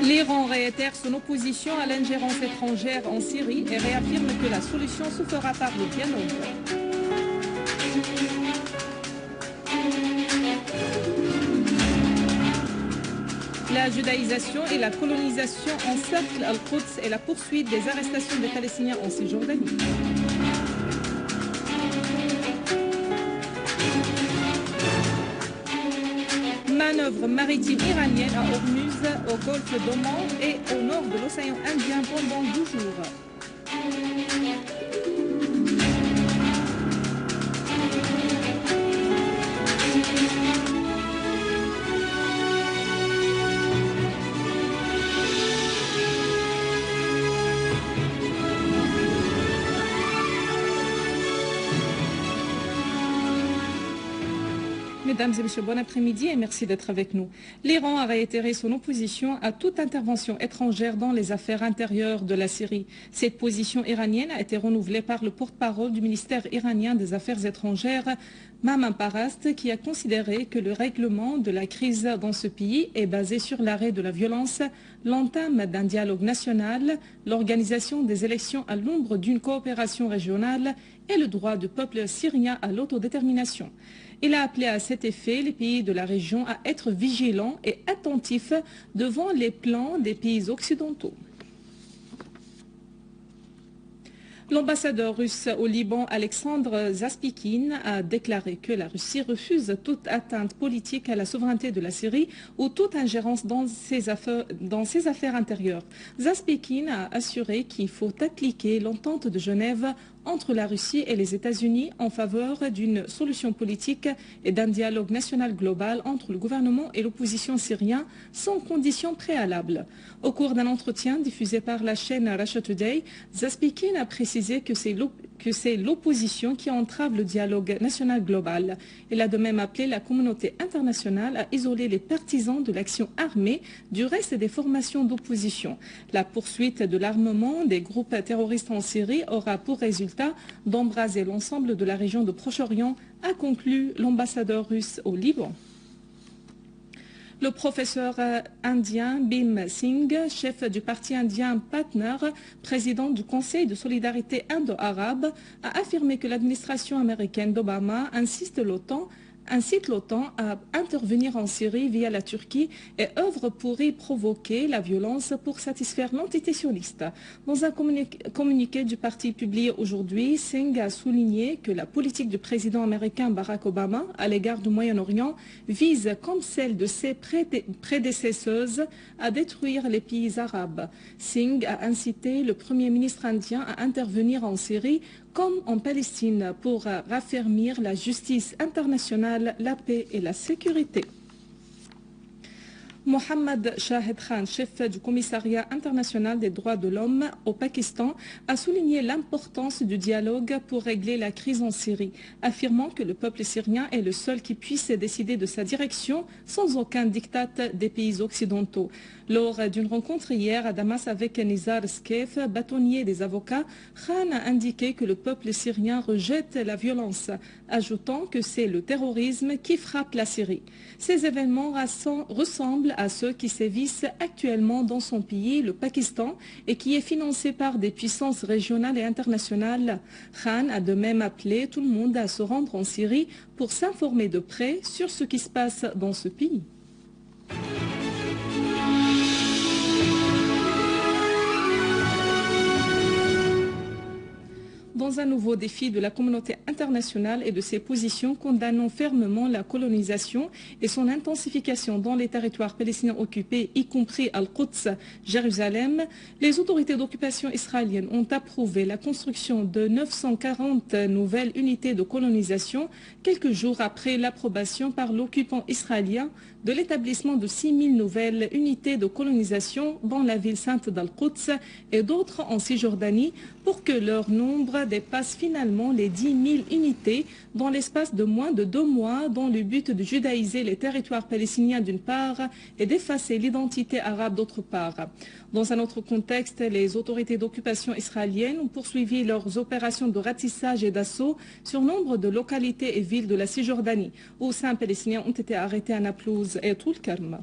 L'Iran réitère son opposition à l'ingérence étrangère en Syrie et réaffirme que la solution se fera par le dialogue. La judaïsation et la colonisation encerclent Al-Quds et la poursuite des arrestations des Palestiniens en Cisjordanie. Manœuvre maritime iranienne à Hormuz, au golfe d'Oman et au nord de l'océan Indien pendant 12 jours. Mesdames et messieurs, bon après-midi et merci d'être avec nous. L'Iran a réitéré son opposition à toute intervention étrangère dans les affaires intérieures de la Syrie. Cette position iranienne a été renouvelée par le porte-parole du ministère iranien des Affaires étrangères, Maman Parast, qui a considéré que le règlement de la crise dans ce pays est basé sur l'arrêt de la violence, l'entame d'un dialogue national, l'organisation des élections à l'ombre d'une coopération régionale et le droit du peuple syrien à l'autodétermination. Il a appelé à cet effet les pays de la région à être vigilants et attentifs devant les plans des pays occidentaux. L'ambassadeur russe au Liban, Alexandre Zaspikin, a déclaré que la Russie refuse toute atteinte politique à la souveraineté de la Syrie ou toute ingérence dans ses affaires intérieures. Zaspikin a assuré qu'il faut appliquer l'entente de Genève entre la Russie et les États-Unis en faveur d'une solution politique et d'un dialogue national global entre le gouvernement et l'opposition syrienne sans conditions préalables. Au cours d'un entretien diffusé par la chaîne Russia Today, Zaspikin a précisé que c'est l'opposition qui entrave le dialogue national global. Il a de même appelé la communauté internationale à isoler les partisans de l'action armée du reste des formations d'opposition. La poursuite de l'armement des groupes terroristes en Syrie aura pour résultat d'embraser l'ensemble de la région de Proche-Orient, a conclu l'ambassadeur russe au Liban. Le professeur indien Bhim Singh, chef du parti indien Partner, président du Conseil de solidarité indo-arabe, a affirmé que l'administration américaine d'Obama incite l'OTAN à intervenir en Syrie via la Turquie et œuvre pour y provoquer la violence pour satisfaire l'entité sioniste. Dans un communiqué du parti publié aujourd'hui, Singh a souligné que la politique du président américain Barack Obama à l'égard du Moyen-Orient vise, comme celle de ses prédécesseuses, à détruire les pays arabes. Singh a incité le Premier ministre indien à intervenir en Syrie comme en Palestine pour raffermir la justice internationale, la paix et la sécurité. Mohammad Shahid Khan, chef du commissariat international des droits de l'homme au Pakistan, a souligné l'importance du dialogue pour régler la crise en Syrie, affirmant que le peuple syrien est le seul qui puisse décider de sa direction sans aucun diktat des pays occidentaux. Lors d'une rencontre hier à Damas avec Nizar Skef, bâtonnier des avocats, Khan a indiqué que le peuple syrien rejette la violence, ajoutant que c'est le terrorisme qui frappe la Syrie. Ces événements ressemblent à ceux qui sévissent actuellement dans son pays, le Pakistan, et qui est financé par des puissances régionales et internationales. Khan a de même appelé tout le monde à se rendre en Syrie pour s'informer de près sur ce qui se passe dans ce pays. Dans un nouveau défi de la communauté internationale et de ses positions condamnant fermement la colonisation et son intensification dans les territoires palestiniens occupés, y compris Al-Quds, Jérusalem, les autorités d'occupation israéliennes ont approuvé la construction de 940 nouvelles unités de colonisation quelques jours après l'approbation par l'occupant israélien de l'établissement de 6000 nouvelles unités de colonisation dans la ville sainte d'Al-Quds et d'autres en Cisjordanie pour que leur nombre dépasse finalement les 10 000 unités dans l'espace de moins de 2 mois dans le but de judaïser les territoires palestiniens d'une part et d'effacer l'identité arabe d'autre part. Dans un autre contexte, les autorités d'occupation israéliennes ont poursuivi leurs opérations de ratissage et d'assaut sur nombre de localités et villes de la Cisjordanie où 5 Palestiniens ont été arrêtés à Naplouse et Toul-Karm.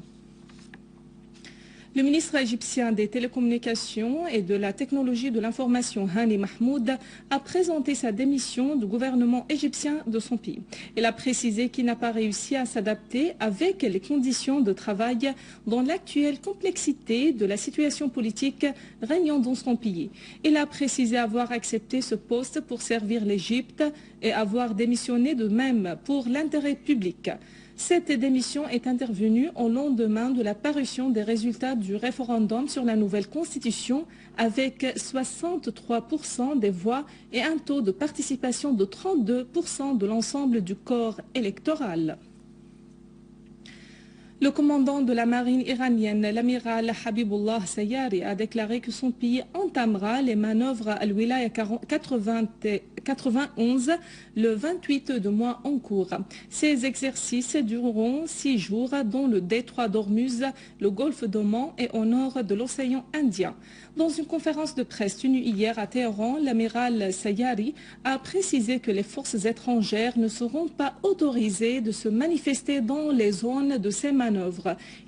Le ministre égyptien des Télécommunications et de la Technologie de l'Information, Hani Mahmoud, a présenté sa démission du gouvernement égyptien de son pays. Il a précisé qu'il n'a pas réussi à s'adapter avec les conditions de travail dans l'actuelle complexité de la situation politique régnant dans son pays. Il a précisé avoir accepté ce poste pour servir l'Égypte et avoir démissionné de même pour l'intérêt public. Cette démission est intervenue au lendemain de la parution des résultats du référendum sur la nouvelle constitution avec 63% des voix et un taux de participation de 32% de l'ensemble du corps électoral. Le commandant de la marine iranienne, l'amiral Habibullah Sayari, a déclaré que son pays entamera les manœuvres à l'Wilaya 91 le 28 du mois en cours. Ces exercices dureront 6 jours dans le détroit d'Ormuz, le golfe d'Oman et au nord de l'océan Indien. Dans une conférence de presse tenue hier à Téhéran, l'amiral Sayari a précisé que les forces étrangères ne seront pas autorisées de se manifester dans les zones de ces manœuvres.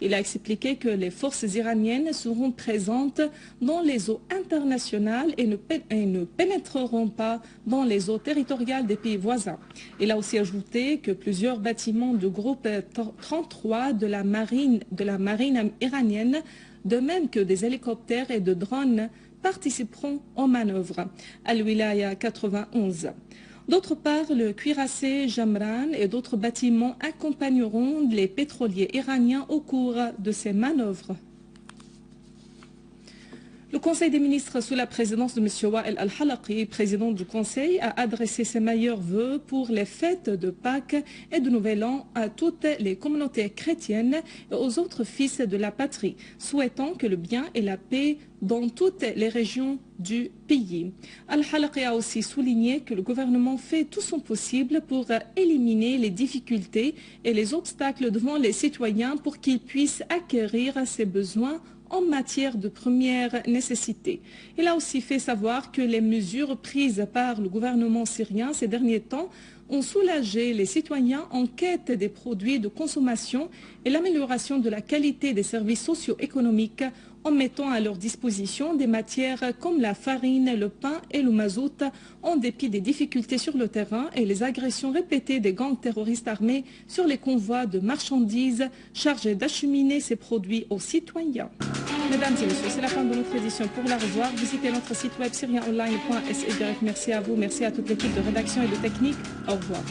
Il a expliqué que les forces iraniennes seront présentes dans les eaux internationales et ne pénétreront pas dans les eaux territoriales des pays voisins. Il a aussi ajouté que plusieurs bâtiments du groupe 33 de la marine iranienne, de même que des hélicoptères et de drones, participeront aux manœuvres à l'Wilaya 91. D'autre part, le cuirassé Jamran et d'autres bâtiments accompagneront les pétroliers iraniens au cours de ces manœuvres. Le Conseil des ministres sous la présidence de M. Wael Al-Halaqi, président du Conseil, a adressé ses meilleurs vœux pour les fêtes de Pâques et de Nouvel An à toutes les communautés chrétiennes et aux autres fils de la patrie, souhaitant que le bien et la paix dans toutes les régions du pays. Al-Halaqi a aussi souligné que le gouvernement fait tout son possible pour éliminer les difficultés et les obstacles devant les citoyens pour qu'ils puissent acquérir ses besoins en matière de première nécessité. Il a aussi fait savoir que les mesures prises par le gouvernement syrien ces derniers temps ont soulagé les citoyens en quête des produits de consommation et l'amélioration de la qualité des services socio-économiques en mettant à leur disposition des matières comme la farine, le pain et le mazout, en dépit des difficultés sur le terrain et les agressions répétées des gangs terroristes armés sur les convois de marchandises chargés d'acheminer ces produits aux citoyens. Mesdames et messieurs, c'est la fin de notre édition. Pour la revoir, visitez notre site web syrienonline.sy. Merci à vous, merci à toute l'équipe de rédaction et de technique. Au revoir.